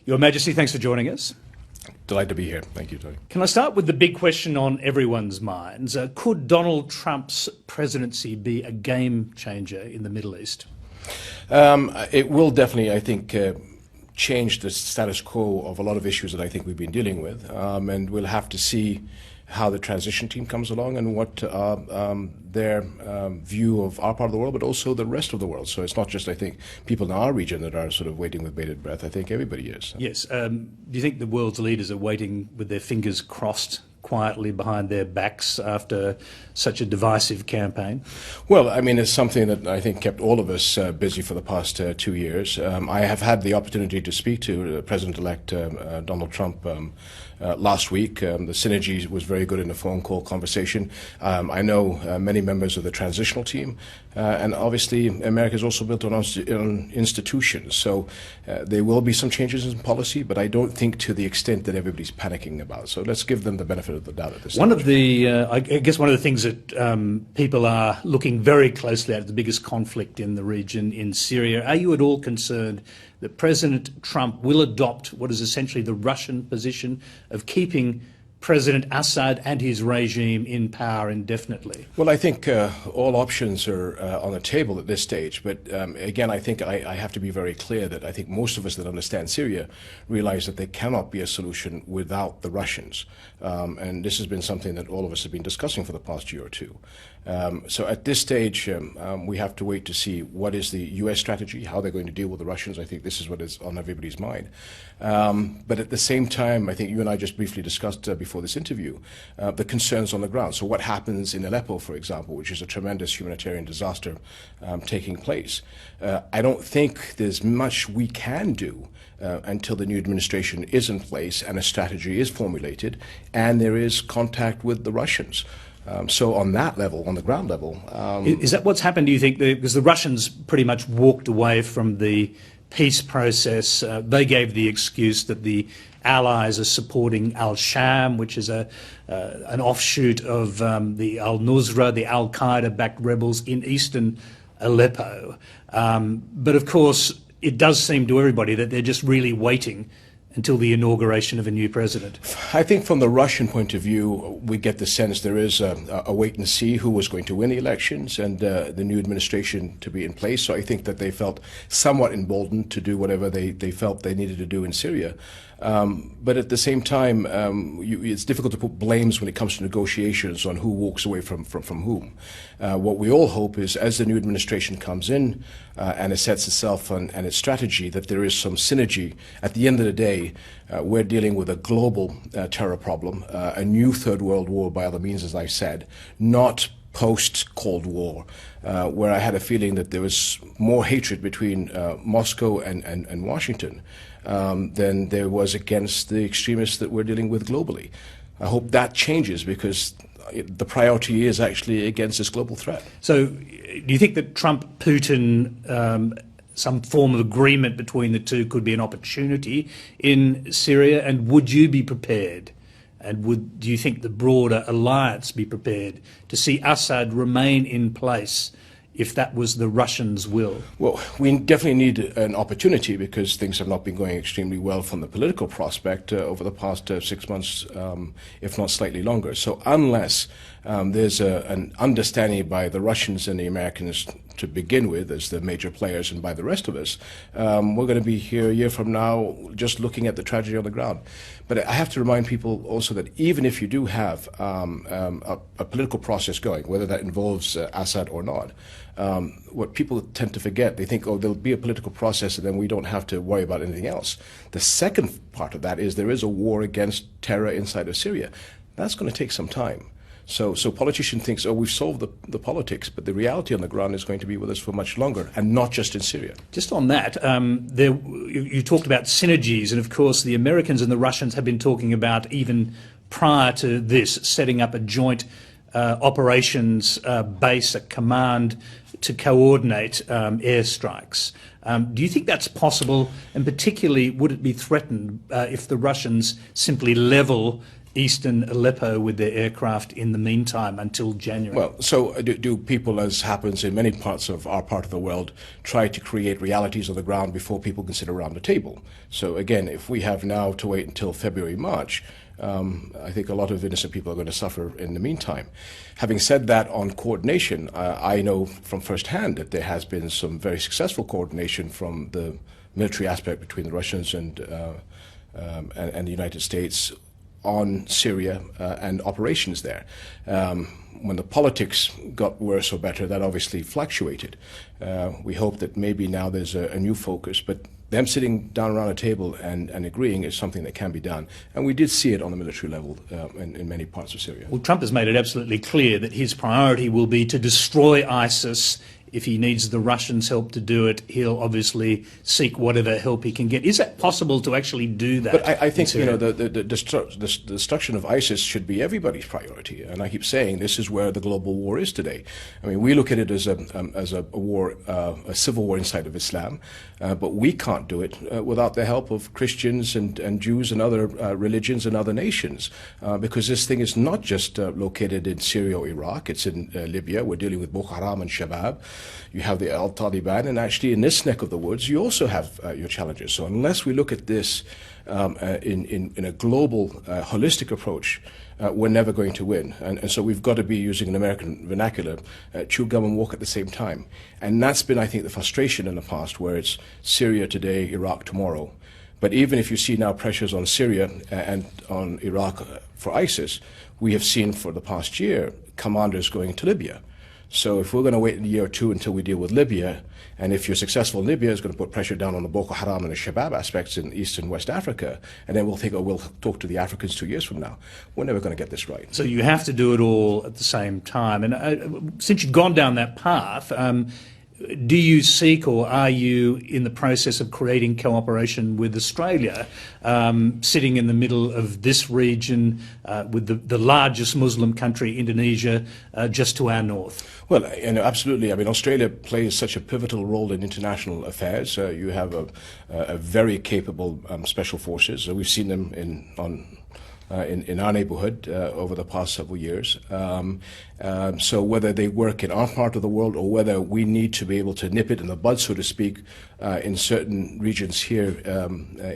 Your Majesty, thanks for joining us. Delighted to be here. Thank you, Tony. Can I start with the big question on everyone's minds? Could Donald Trump's presidency be a game changer in the Middle East? It will definitely, I think, change the status quo of a lot of issues that I think we've been dealing with. And we'll have to see how the transition team comes along and what their view of our part of the world, but also the rest of the world. So it's not just, I think, people in our region that are sort of waiting with bated breath. I think everybody is. Yes. Do you think the world's leaders are waiting with their fingers crossed quietly behind their backs after such a divisive campaign? Well, I mean, it's something that I think kept all of us busy for the past 2 years. I have had the opportunity to speak to President-elect Donald Trump last week. The synergy was very good in the phone call conversation. I know many members of the transitional team, and obviously America is also built on institutions. So there will be some changes in policy, but I don't think to the extent that everybody's panicking about. So let's give them the benefit of the doubt at this stage. I guess one of the things that people are looking very closely at, the biggest conflict in the region in Syria. Are you at all concerned that President Trump will adopt what is essentially the Russian position of keeping President Assad and his regime in power indefinitely? Well, I think all options are on the table at this stage. But again, I think I have to be very clear that I think most of us that understand Syria realize that there cannot be a solution without the Russians. And this has been something that all of us have been discussing for the past year or two. So at this stage, we have to wait to see what is the U.S. strategy, how they're going to deal with the Russians. I think this is what is on everybody's mind. But at the same time, I think you and I just briefly discussed before this interview the concerns on the ground. So what happens in Aleppo, for example, which is a tremendous humanitarian disaster taking place? I don't think there's much we can do until the new administration is in place and a strategy is formulated and there is contact with the Russians. So on that level, on the ground level... is that what's happened, do you think? Because the Russians pretty much walked away from the peace process. They gave the excuse that the Allies are supporting al-Sham, which is an offshoot of the al-Nusra, the al-Qaeda-backed rebels in eastern Aleppo. But of course, it does seem to everybody that they're just really waiting until the inauguration of a new president. I think from the Russian point of view, we get the sense there is a wait and see who was going to win the elections and the new administration to be in place. So I think that they felt somewhat emboldened to do whatever they felt they needed to do in Syria. But at the same time, it's difficult to put blames when it comes to negotiations on who walks away from whom. What we all hope is, as the new administration comes in and it sets itself and its strategy, that there is some synergy. At the end of the day, we're dealing with a global terror problem, a new Third World War by other means, as I said, not post-Cold War, where I had a feeling that there was more hatred between Moscow and Washington than there was against the extremists that we're dealing with globally. I hope that changes because the priority is actually against this global threat. So do you think that Trump, Putin, some form of agreement between the two could be an opportunity in Syria? And would you be prepared? And do you think the broader alliance be prepared to see Assad remain in place if that was the Russians' will? Well, we definitely need an opportunity because things have not been going extremely well from the political prospect over the past 6 months, if not slightly longer. So unless there's an understanding by the Russians and the Americans to begin with as the major players and by the rest of us, we're going to be here a year from now just looking at the tragedy on the ground. But I have to remind people also that even if you do have a political process going, whether that involves Assad or not, what people tend to forget, they think, oh, there'll be a political process and then we don't have to worry about anything else. The second part of that is there is a war against terror inside of Syria. That's going to take some time. So politicians think, oh, we've solved the politics, but the reality on the ground is going to be with us for much longer, and not just in Syria. Just on that, you talked about synergies, and of course the Americans and the Russians have been talking about, even prior to this, setting up a joint operations base, a command to coordinate airstrikes. Do you think that's possible, and particularly would it be threatened if the Russians simply level eastern Aleppo with their aircraft in the meantime until January? Well, so do people, as happens in many parts of our part of the world, try to create realities on the ground before people can sit around the table? So again, if we have now to wait until February, March, I think a lot of innocent people are going to suffer in the meantime. Having said that, on coordination, I know from firsthand that there has been some very successful coordination from the military aspect between the Russians and the United States on Syria and operations there. When the politics got worse or better, that obviously fluctuated. We hope that maybe now there's a new focus, but them sitting down around a table and agreeing is something that can be done. And we did see it on the military level in many parts of Syria. Well, Trump has made it absolutely clear that his priority will be to destroy ISIS. If he needs the Russians' help to do it, he'll obviously seek whatever help he can get. Is it possible to actually do that? But I think the destruction of ISIS should be everybody's priority. And I keep saying this is where the global war is today. I mean, we look at it as a war, a civil war inside of Islam, but we can't do it without the help of Christians and Jews and other religions and other nations, because this thing is not just located in Syria or Iraq. It's in Libya. We're dealing with Boko Haram and Shabab. You have the Al-Taliban, and actually in this neck of the woods, you also have your challenges. So unless we look at this in a global, holistic approach, we're never going to win. And so we've got to be using an American vernacular, chew gum and walk at the same time. And that's been, I think, the frustration in the past, where it's Syria today, Iraq tomorrow. But even if you see now pressures on Syria and on Iraq for ISIS, we have seen for the past year commanders going to Libya. So if we're going to wait a year or two until we deal with Libya, and if you're successful in Libya, it's going to put pressure down on the Boko Haram and the Shabab aspects in East and West Africa, and then we'll think, oh, we'll talk to the Africans 2 years from now. We're never going to get this right. So you have to do it all at the same time. And since you've gone down that path, do you seek, or are you in the process of creating cooperation with Australia, sitting in the middle of this region with the largest Muslim country, Indonesia, just to our north? Well, absolutely. I mean, Australia plays such a pivotal role in international affairs. You have a very capable special forces. We've seen them in our neighborhood over the past several years. So whether they work in our part of the world or whether we need to be able to nip it in the bud, so to speak, in certain regions here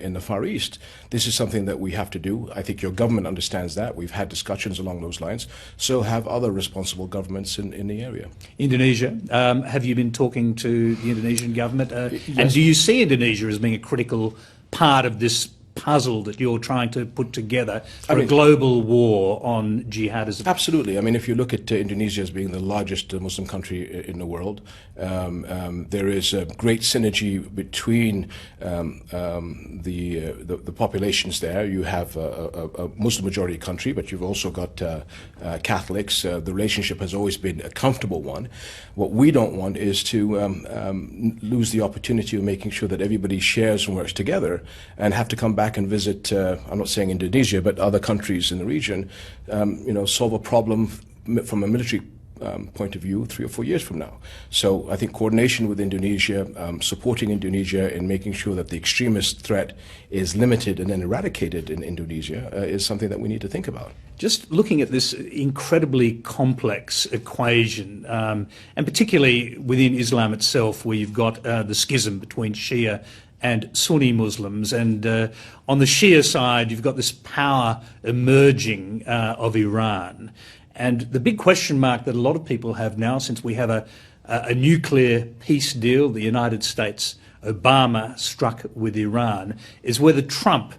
in the Far East, this is something that we have to do. I think your government understands that. We've had discussions along those lines. So have other responsible governments in the area. Indonesia, have you been talking to the Indonesian government? Yes. And do you see Indonesia as being a critical part of this puzzle that you're trying to put together for a global war on jihadism? Absolutely. I mean, if you look at Indonesia as being the largest Muslim country in the world, there is a great synergy between the populations there. You have a Muslim majority country, but you've also got Catholics. The relationship has always been a comfortable one. What we don't want is to lose the opportunity of making sure that everybody shares and works together and have to come back and visit, I'm not saying Indonesia, but other countries in the region, solve a problem from a military point of view 3 or 4 years from now. So I think coordination with Indonesia, supporting Indonesia in making sure that the extremist threat is limited and then eradicated in Indonesia is something that we need to think about. Just looking at this incredibly complex equation, and particularly within Islam itself, where you've got the schism between Shia and Sunni Muslims, and on the Shia side you've got this power emerging of Iran. And the big question mark that a lot of people have now, since we have a nuclear peace deal the United States, Obama, struck with Iran, is whether Trump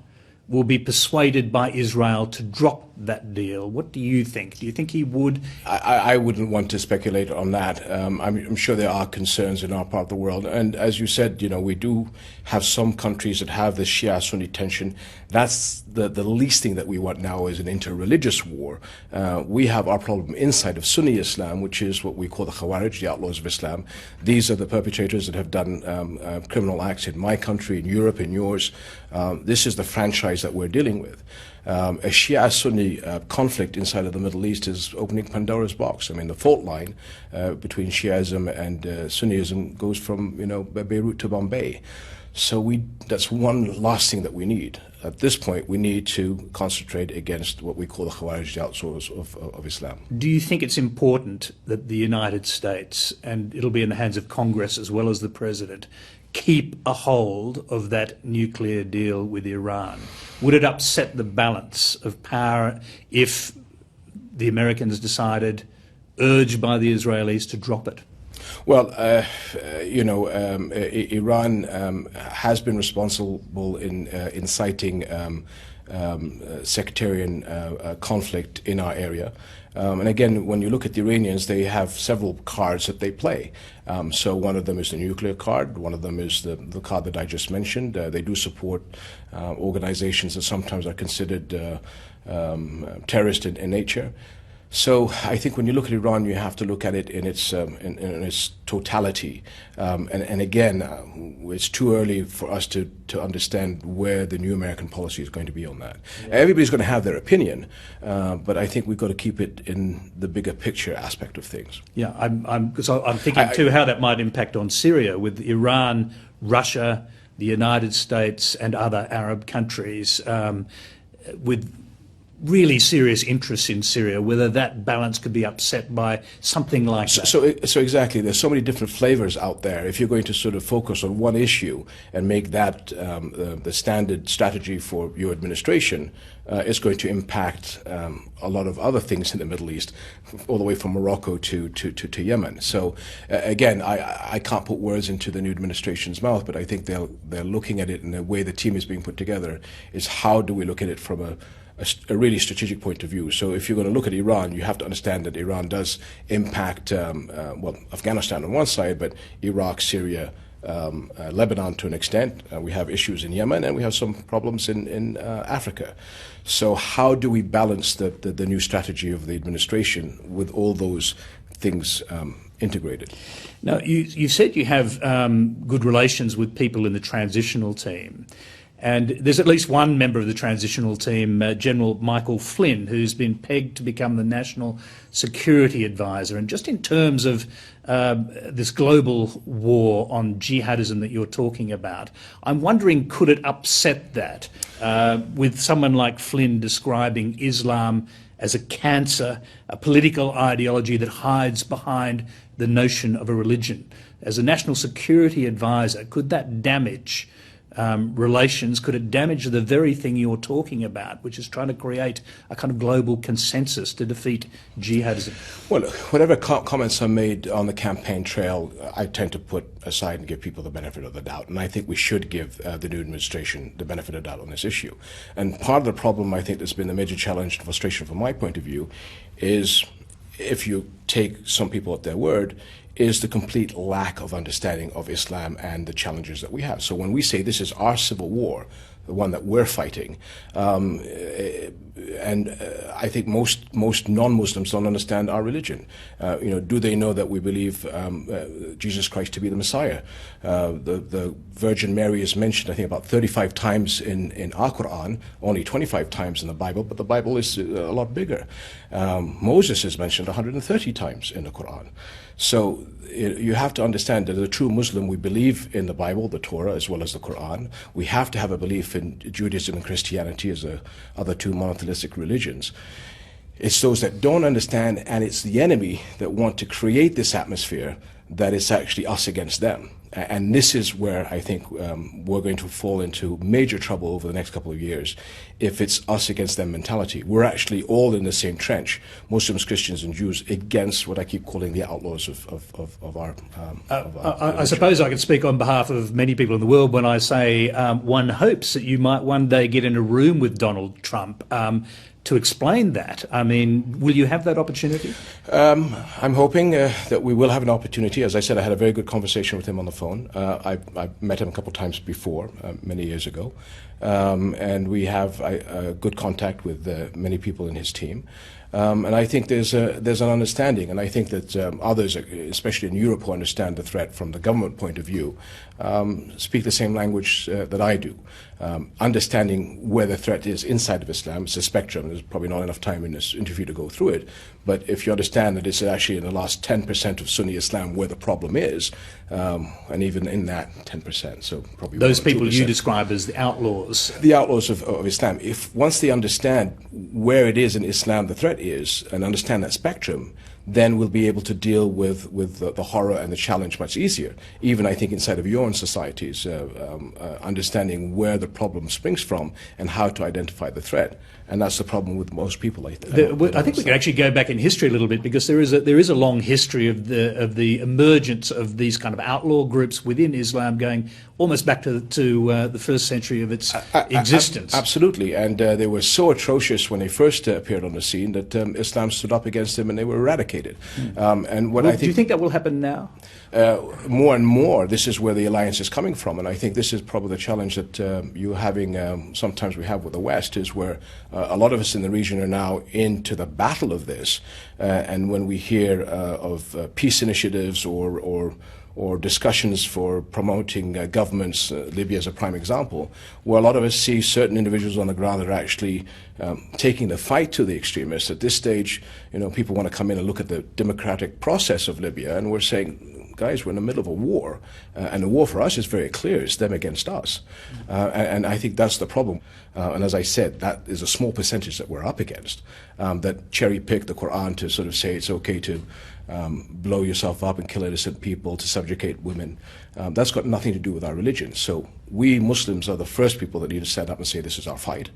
will be persuaded by Israel to drop that deal. What do you think? Do you think he would? I wouldn't want to speculate on that. I'm sure there are concerns in our part of the world. And as you said, we do have some countries that have this Shia-Sunni tension. That's the least thing that we want now is an interreligious war. We have our problem inside of Sunni Islam, which is what we call the Khawarij, the outlaws of Islam. These are the perpetrators that have done criminal acts in my country, in Europe, in yours. This is the franchise that we're dealing with. A Shia-Sunni conflict inside of the Middle East is opening Pandora's box. I mean, the fault line between Shiaism and Sunniism goes from, Beirut to Bombay. So that's one last thing that we need. At this point, we need to concentrate against what we call the Khawarij, the outsource of Islam. Do you think it's important that the United States, and it'll be in the hands of Congress as well as the President, keep a hold of that nuclear deal with Iran? Would it upset the balance of power if the Americans decided, urged by the Israelis, to drop it? Well, Iran has been responsible in inciting sectarian conflict in our area. And again, when you look at the Iranians, they have several cards that they play. So one of them is the nuclear card, one of them is the card that I just mentioned. They do support organizations that sometimes are considered terrorist in nature. So I think when you look at Iran, you have to look at it in its totality. And again, it's too early for us to understand where the new American policy is going to be on that. Yeah. Everybody's going to have their opinion, but I think we've got to keep it in the bigger picture aspect of things. Yeah, I'm thinking too how that might impact on Syria with Iran, Russia, the United States, and other Arab countries with really serious interests in Syria, whether that balance could be upset by something like that. So exactly, there's so many different flavors out there. If you're going to sort of focus on one issue and make that the standard strategy for your administration, it's going to impact a lot of other things in the Middle East, all the way from Morocco to Yemen. So again, I can't put words into the new administration's mouth, but I think they're looking at it in the way the team is being put together is how do we look at it from a really strategic point of view. So if you're going to look at Iran, you have to understand that Iran does impact, Afghanistan on one side, but Iraq, Syria, Lebanon to an extent. We have issues in Yemen, and we have some problems in Africa. So how do we balance the new strategy of the administration with all those things integrated? Now, you said you have good relations with people in the transitional team. And there's at least one member of the transitional team, General Michael Flynn, who's been pegged to become the National Security Advisor. And just in terms of this global war on jihadism that you're talking about, I'm wondering, could it upset that with someone like Flynn describing Islam as a cancer, a political ideology that hides behind the notion of a religion? As a National Security Advisor, could that damage relations? Could it damage the very thing you're talking about, which is trying to create a kind of global consensus to defeat jihadism? Well, whatever comments are made on the campaign trail, I tend to put aside and give people the benefit of the doubt. And I think we should give the new administration the benefit of the doubt on this issue. And part of the problem, I think, that's been the major challenge and frustration from my point of view is, if you take some people at their word, is the complete lack of understanding of Islam and the challenges that we have. So when we say this is our civil war, the one that we're fighting, and I think most non-Muslims don't understand our religion. Do they know that we believe Jesus Christ to be the Messiah? The Virgin Mary is mentioned, I think, about 35 times in our Quran, only 25 times in the Bible, but the Bible is a lot bigger. Moses is mentioned 130 times in the Quran. So you have to understand that as a true Muslim, we believe in the Bible, the Torah, as well as the Quran. We have to have a belief in Judaism and Christianity as the other two monotheistic religions. It's those that don't understand, and it's the enemy that want to create this atmosphere that it's actually us against them. And this is where I think we're going to fall into major trouble over the next couple of years if it's us against them mentality. We're actually all in the same trench, Muslims, Christians, and Jews, against what I keep calling the outlaws of our I suppose I can speak on behalf of many people in the world when I say one hopes that you might one day get in a room with Donald Trump to explain that. I mean, will you have that opportunity? I'm hoping that we will have an opportunity. As I said, I had a very good conversation with him on the phone. I met him a couple of times before, many years ago. And we have good contact with many people in his team. And I think there's an understanding, and I think that others, especially in Europe, who understand the threat from the government point of view, speak the same language that I do. Understanding where the threat is inside of Islam, it's a spectrum. There's probably not enough time in this interview to go through it. But if you understand that it's actually in the last 10% of Sunni Islam where the problem is, and even in that 10%, so probably Those 1 or people 2%. you describe as the outlaws. The outlaws of Islam, if once they understand where it is in Islam the threat is, and understand that spectrum, then we'll be able to deal with the horror and the challenge much easier. Even, I think, inside of your own societies, understanding where the problem springs from and how to identify the threat. And that's the problem with most people, I think. I think we can actually go back in history a little bit, because there is a long history of the emergence of these kind of outlaw groups within Islam, going almost back to the first century of its existence. Absolutely, and they were so atrocious when they first appeared on the scene that Islam stood up against them and they were eradicated. And what I think, do you think that will happen now? More and more, this is where the alliance is coming from, and I think this is probably the challenge that you're having. Sometimes we have with the West, is where a lot of us in the region are now into the battle of this, and when we hear of peace initiatives or discussions for promoting governments, Libya is a prime example, where a lot of us see certain individuals on the ground that are actually taking the fight to the extremists. At this stage, people want to come in and look at the democratic process of Libya, and we're saying, guys, we're in the middle of a war, and the war for us is very clear. It's them against us. And I think that's the problem. And as I said, that is a small percentage that we're up against, that cherry-pick the Quran to sort of say it's okay to blow yourself up and kill innocent people, to subjugate women. That's got nothing to do with our religion. So we Muslims are the first people that need to stand up and say this is our fight.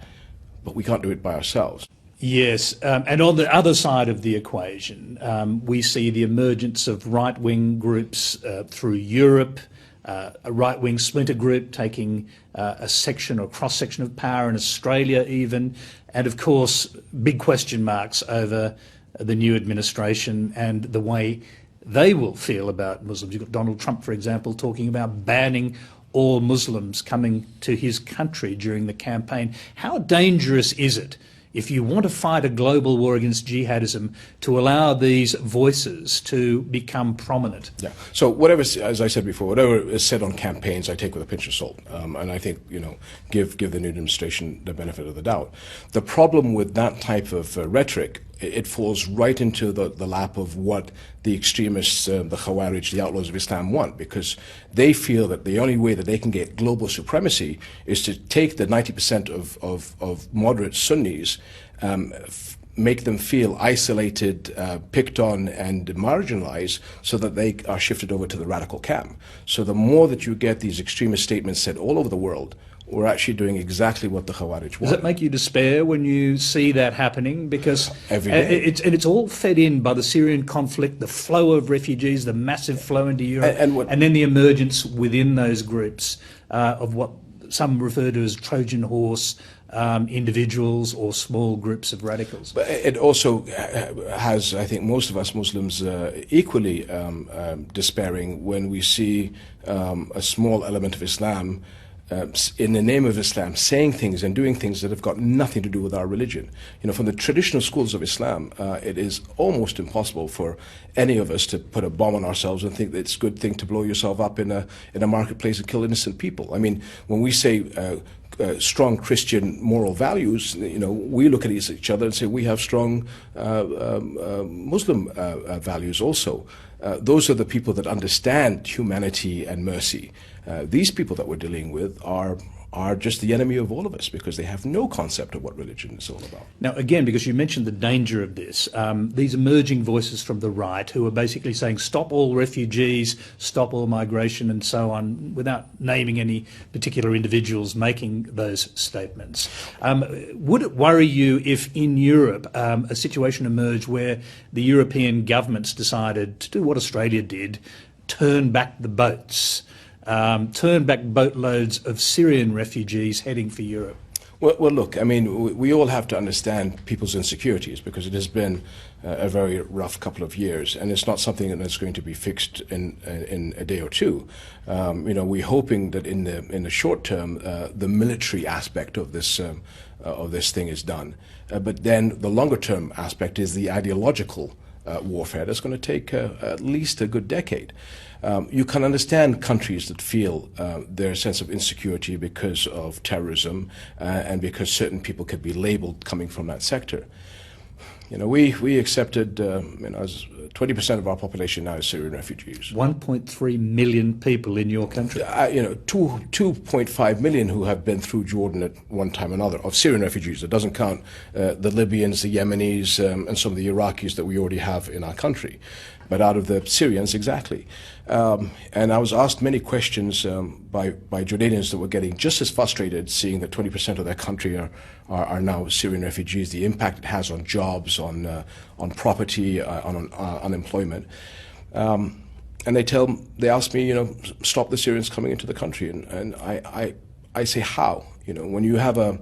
But we can't do it by ourselves. Yes, and on the other side of the equation, we see the emergence of right-wing groups through Europe, a right-wing splinter group taking a section or cross-section of power in Australia even, and of course big question marks over the new administration and the way they will feel about Muslims. You've got Donald Trump, for example, talking about banning all Muslims coming to his country during the campaign. How dangerous is it, if you want to fight a global war against jihadism, to allow these voices to become prominent? Yeah. So whatever, as I said before, whatever is said on campaigns, I take with a pinch of salt. And I think, give the new administration the benefit of the doubt. The problem with that type of rhetoric, it falls right into the lap of what the extremists, the Khawarij, the outlaws of Islam want, because they feel that the only way that they can get global supremacy is to take the 90% of moderate Sunnis, make them feel isolated, picked on, and marginalized, so that they are shifted over to the radical camp. So the more that you get these extremist statements said all over the world, we're actually doing exactly what the Khawarij want. Does it make you despair when you see that happening? Because every day. It's all fed in by the Syrian conflict, the flow of refugees, the massive flow into Europe, and then the emergence within those groups of what some refer to as Trojan horse individuals or small groups of radicals. But it also has, I think, most of us Muslims equally despairing when we see a small element of Islam in the name of Islam, saying things and doing things that have got nothing to do with our religion. From the traditional schools of Islam, it is almost impossible for any of us to put a bomb on ourselves and think that it's a good thing to blow yourself up in a marketplace and kill innocent people. I mean, when we say strong Christian moral values, we look at each other and say we have strong Muslim values also. Those are the people that understand humanity and mercy. These people that we're dealing with are just the enemy of all of us, because they have no concept of what religion is all about. Now, again, because you mentioned the danger of this, these emerging voices from the right who are basically saying stop all refugees, stop all migration and so on, without naming any particular individuals making those statements. Would it worry you if in Europe a situation emerged where the European governments decided to do what Australia did, turn back the boats, turn back boatloads of Syrian refugees heading for Europe? Well, look, I mean, we all have to understand people's insecurities because it has been a very rough couple of years, and it's not something that's going to be fixed in a day or two. We're hoping that in the short term, the military aspect of this thing is done, but then the longer term aspect is the ideological warfare that's going to take at least a good decade. You can understand countries that feel their sense of insecurity because of terrorism and because certain people could be labeled coming from that sector. We accepted, as 20% of our population now is Syrian refugees. 1.3 million people in your country. 2.5 million who have been through Jordan at one time or another of Syrian refugees. It doesn't count the Libyans, the Yemenis, and some of the Iraqis that we already have in our country. But out of the Syrians, exactly. And I was asked many questions by Jordanians that were getting just as frustrated seeing that 20% of their country are now Syrian refugees, the impact it has on jobs, on property, on unemployment. And they ask me, stop the Syrians coming into the country. And I say, how? When you have a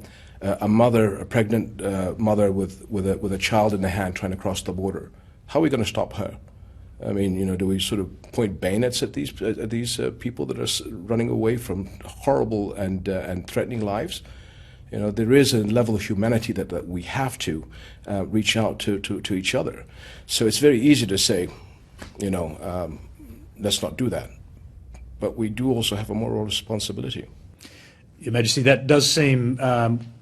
mother, a pregnant mother with a child in the hand trying to cross the border, how are we going to stop her? I mean, do we sort of point bayonets at these people that are running away from horrible and threatening lives? There is a level of humanity that we have to reach out to each other. So it's very easy to say, let's not do that. But we do also have a moral responsibility. Your Majesty, that does seem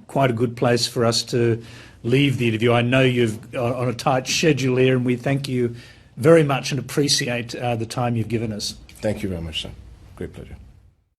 quite a good place for us to leave the interview. I know you've on a tight schedule here, and we thank you very much and appreciate the time you've given us. Thank you very much, sir. Great pleasure.